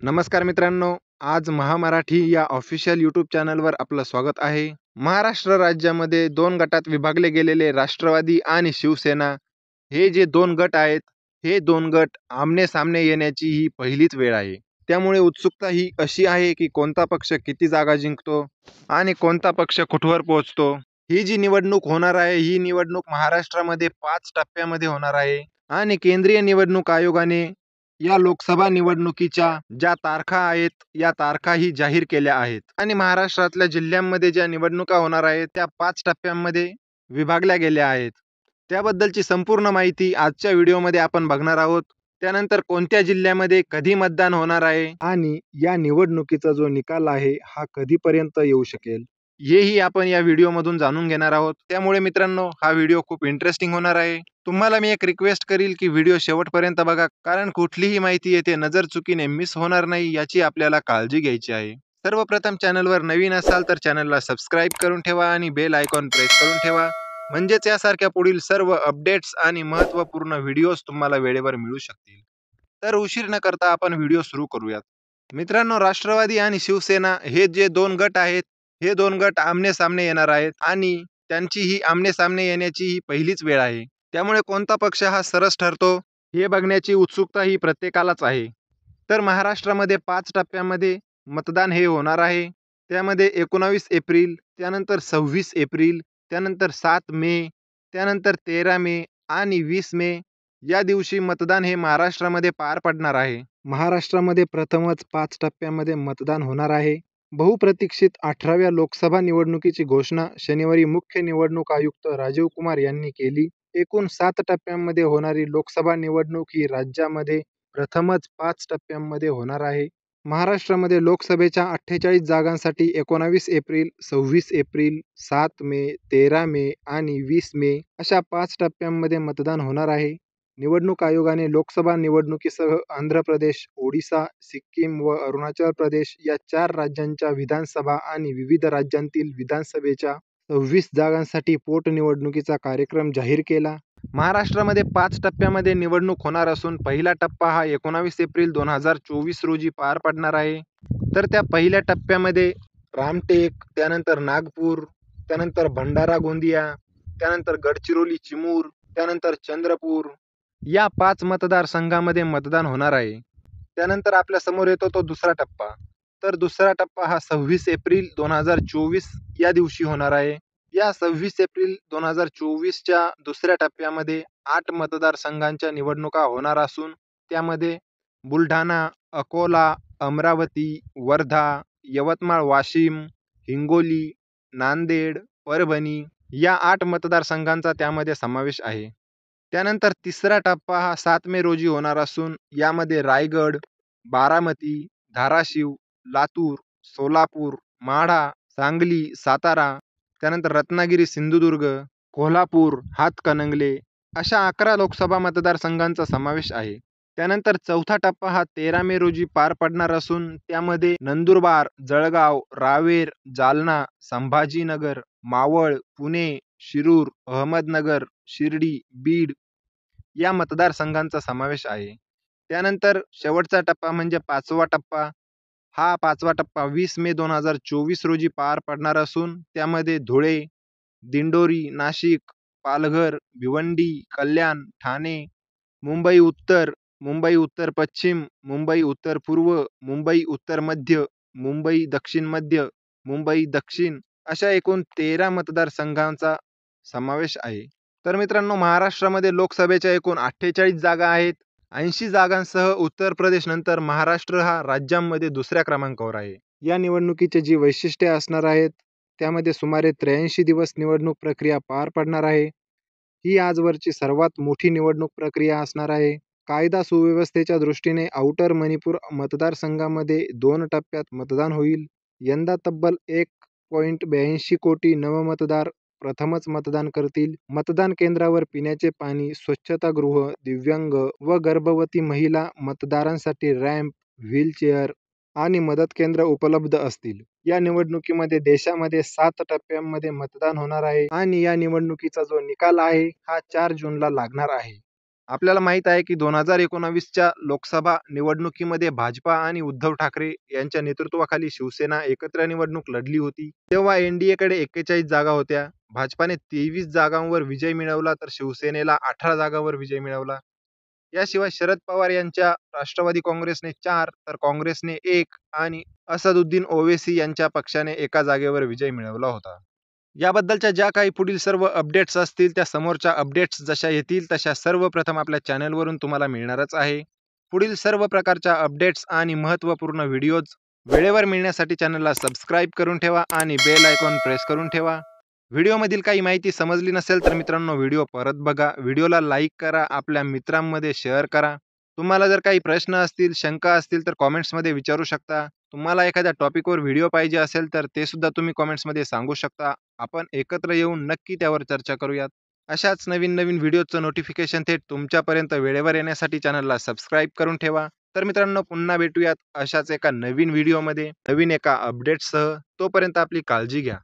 नमस्कार मित्रांनो, आज महामराठी या ऑफिशियल यूट्यूब चॅनलवर आपलं स्वागत आहे. महाराष्ट्र राज्यामध्ये 2 गटात विभागले गेलेले राष्ट्रवादी आणि शिवसेना हे जे 2 गट आहेत, हे 2 गट आमने-सामने येण्याची ही पहिलीच वेळ आहे. त्यामुळे उत्सुकता ही अशी आहे, की कोणता पक्ष किती जागा जिंकतो आणि कोणता पक्ष कुठवर पोहोचतो. ही जी निवडणूक होणार आहे, ही निवडणूक महाराष्ट्रामध्ये 5 टप्प्यामध्ये होणार आहे आणि केंद्रीय निवडणूक आयोगाने या लोकसभा निवडणुकीच्या ज्या तारखा आहेत, या तारखाही जाहीर केल्या आहेत आणि महाराष्ट्रातल्या जिल्ह्यांमध्ये ज्या निवडणुका होणार आहेत, त्या 5 टप्प्यांमध्ये विभागल्या गेल्या आहेत. त्याबद्दलची संपूर्ण माहिती आजच्या व्हिडिओमध्ये आपण बघणार आहोत. त्यानंतर कोणत्या जिल्ह्यामध्ये कधी मतदान होणार आहे आणि या निवडणुकीचा जो निकाल आहे, हा कधीपर्यंत येऊ शकेल, हेही आपण या व्हिडिओमधून जाणून घेणार आहोत. त्यामुळे मित्रांनो, हा व्हिडिओ खूप इंटरेस्टिंग होणार आहे. तुम्हाला मी एक रिक्वेस्ट करील की व्हिडिओ शेवटपर्यंत बघा, कारण कुठलीही माहिती येथे नजर चुकीने मिस होणार नाही याची आपल्याला काळजी घ्यायची आहे. सर्वप्रथम चॅनलवर नवीन असाल तर चॅनलला सबस्क्राईब करून ठेवा आणि बेल आयकॉन प्रेस करून ठेवा, म्हणजेच यासारख्या पुढील सर्व अपडेट्स आणि महत्त्वपूर्ण व्हिडिओज तुम्हाला वेळेवर मिळू शकतील. तर उशीर न करता आपण व्हिडिओ सुरू करूयात. मित्रांनो, राष्ट्रवादी आणि शिवसेना हे जे 2 गट आहेत, हे 2 गट आमने-सामने येणार आहेत आणि त्यांची ही आमने-सामने येण्याची ही पहिलीच वेळ आहे. त्यामुळे कोणता पक्ष हा सरस ठरतो, हे बघण्याची उत्सुकता ही प्रत्येकालाच आहे. तर महाराष्ट्रामध्ये 5 टप्प्यामध्ये मतदान हे होणार आहे. त्यामध्ये 19 एप्रिल, त्यानंतर 26 एप्रिल, त्यानंतर 7 मे, त्यानंतर 13 मे आणि 20 मे या दिवशी मतदान हे महाराष्ट्रामध्ये पार पडणार आहे. महाराष्ट्रामध्ये प्रथमच 5 टप्प्यामध्ये मतदान होणार आहे. बहुप्रतीक्षित 18व्या लोकसभा निवडणुकीची घोषणा शनिवारी मुख्य निवडणूक आयुक्त राजीव कुमार यांनी केली. एकूण 7 टप्प्यांमध्ये होणारी लोकसभा निवडणूक ही राज्यामध्ये प्रथमच 5 टप्प्यांमध्ये होणार आहे. महाराष्ट्रामध्ये लोकसभेच्या 48 जागांसाठी 19 एप्रिल, 26 एप्रिल, 7 मे, 13 मे आणि 20 मे अशा 5 टप्प्यांमध्ये मतदान होणार आहे. निवडणूक आयोगाने लोकसभा निवडणुकीसह आंध्र प्रदेश, ओडिशा, सिक्कीम व अरुणाचल प्रदेश या 4 राज्यांच्या विधानसभा आणि विविध राज्यांतील विधानसभेच्या 26 जागांसाठी पोटनिवडणुकीचा कार्यक्रम जाहीर केला. महाराष्ट्रामध्ये 5 टप्प्यामध्ये निवडणूक होणार असून पहिला टप्पा हा 19 एप्रिल 2024 रोजी पार पडणार आहे. तर त्या पहिल्या टप्प्यामध्ये रामटेक, त्यानंतर नागपूर, त्यानंतर भंडारा गोंदिया, त्यानंतर गडचिरोली चिमूर, त्यानंतर चंद्रपूर या 5 मतदारसंघामध्ये मतदान होणार आहे. त्यानंतर आपल्या समोर येतो तो दुसरा टप्पा. तर दुसरा टप्पा हा 26 एप्रिल 2024 या दिवशी होणार आहे. या 26 एप्रिल 2024च्या दुसऱ्या टप्प्यामध्ये 8 मतदारसंघांच्या निवडणुका होणार असून त्यामध्ये बुलढाणा, अकोला, अमरावती, वर्धा, यवतमाळ, वाशिम, हिंगोली, नांदेड, परभणी या 8 मतदारसंघांचा त्यामध्ये समावेश आहे. त्यानंतर तिसरा टप्पा हा 7 मे रोजी होणार असून यामध्ये रायगड, बारामती, धाराशिव, लातूर, सोलापूर, माढा, सांगली, सातारा, त्यानंतर रत्नागिरी, सिंधुदुर्ग, कोल्हापूर, हातकणंगले अशा 11 लोकसभा मतदारसंघांचा समावेश आहे. त्यानंतर चौथा टप्पा हा 13 मे रोजी पार पडणार असून त्यामध्ये नंदुरबार, जळगाव, रावेर, जालना, संभाजीनगर, मावळ, पुणे, शिरूर, अहमदनगर, शिर्डी, बीड या मतदारसंघांचा समावेश आहे. त्यानंतर शेवटचा टप्पा म्हणजे 5वा टप्पा. हा 5वा टप्पा 20 मे 2024 रोजी पार पडणार असून त्यामध्ये धुळे, दिंडोरी, नाशिक, पालघर, भिवंडी, कल्याण, ठाणे, मुंबई उत्तर, मुंबई उत्तर पश्चिम, मुंबई उत्तर पूर्व, मुंबई उत्तर मध्य, मुंबई दक्षिण मध्य, मुंबई दक्षिण अशा एकूण 13 मतदारसंघांचा समावेश आहे. तर मित्रांनो, महाराष्ट्रामध्ये लोकसभेच्या एकूण 48 जागा आहेत. 80 जागांसह उत्तर प्रदेश नंतर महाराष्ट्र हा राज्यांमध्ये दुसऱ्या क्रमांकावर आहे. या निवडणुकीची जी वैशिष्ट्ये असणार आहेत, त्यामध्ये सुमारे 83 दिवस निवडणूक प्रक्रिया पार पडणार आहे. ही आजवरची सर्वात मोठी निवडणूक प्रक्रिया असणार आहे. कायदा सुव्यवस्थेच्या दृष्टीने आउटर मणिपूर मतदारसंघामध्ये 2 टप्प्यात मतदान होईल. यंदा तब्बल 1.82 कोटी नवमतदार प्रथमच मतदान करतील. मतदान केंद्रावर पिण्याचे पाणी, स्वच्छतागृह, दिव्यांग व गर्भवती महिला मतदारांसाठी रॅम्प, व्हीलचेअर आणि मदत केंद्र उपलब्ध असतील. या निवडणुकीमध्ये देशामध्ये 7 टप्प्यांमध्ये मतदान होणार आहे आणि या निवडणुकीचा जो निकाल आहे हा 4 जूनला लागणार आहे. आपल्याला माहित आहे की 2019च्या लोकसभा निवडणुकीमध्ये भाजपा आणि उद्धव ठाकरे यांच्या नेतृत्वाखाली शिवसेना एकत्र निवडणूक लढली होती. तेव्हा एनडीएकडे 41 जागा होत्या. भाजपाने 23 जागांवर विजय मिळवला तर शिवसेनेला 18 जागांवर विजय मिळवला. याशिवाय शरद पवार यांच्या राष्ट्रवादी काँग्रेसने 4 तर काँग्रेसने 1 आणि असदुद्दीन ओवेसी यांच्या पक्षाने एका जागेवर विजय मिळवला होता. याबद्दलच्या ज्या काही पुढील सर्व अपडेट्स असतील त्या समोरच्या अपडेट्स जशा येतील तशा सर्वप्रथम आपल्या चॅनलवरून तुम्हाला मिळणारच आहे. पुढील सर्व प्रकारच्या अपडेट्स आणि महत्त्वपूर्ण व्हिडिओज वेळेवर मिळण्यासाठी चॅनलला सबस्क्राईब करून ठेवा आणि बेल आयकॉन प्रेस करून ठेवा. व्हिडिओमधील काही माहिती समजली नसेल तर मित्रांनो व्हिडिओ परत बघा. व्हिडिओला लाईक करा, आपल्या मित्रांमध्ये शेअर करा. तुम्हाला जर काही प्रश्न असतील, शंका असतील तर कॉमेंट्समध्ये विचारू शकता. तुम्हाला एखाद्या टॉपिकवर व्हिडिओ पाहिजे असेल तर ते सुद्धा तुम्ही कॉमेंट्समध्ये सांगू शकता. आपण एकत्र येऊन नक्की त्यावर चर्चा करूयात. अशाच नवीन व्हिडिओचं नोटिफिकेशन थेट तुमच्यापर्यंत वेळेवर येण्यासाठी चॅनलला सबस्क्राईब करून ठेवा. तर मित्रांनो पुन्हा भेटूयात अशाच एका नवीन व्हिडिओमध्ये, नवीन एका अपडेटसह. तोपर्यंत आपली काळजी घ्या.